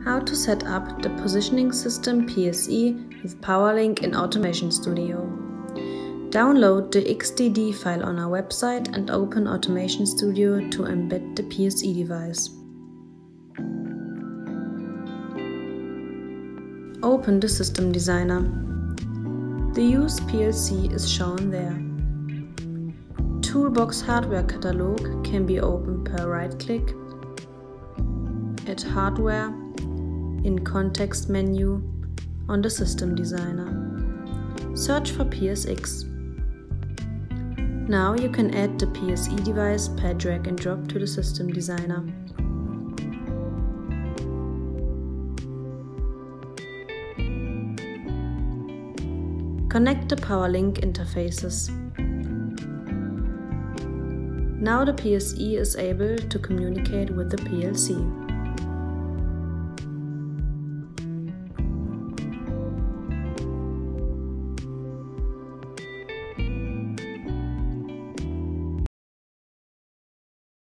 How to set up the positioning system PSE with PowerLink in Automation Studio. Download the XDD file on our website and open Automation Studio to embed the PSE device. Open the System Designer. The Use PLC is shown there. Toolbox Hardware Catalog can be opened per right-click, add Hardware, in Context menu on the System Designer. Search for PSX. Now you can add the PSE device per drag and drop to the System Designer. Connect the PowerLink interfaces. Now the PSE is able to communicate with the PLC.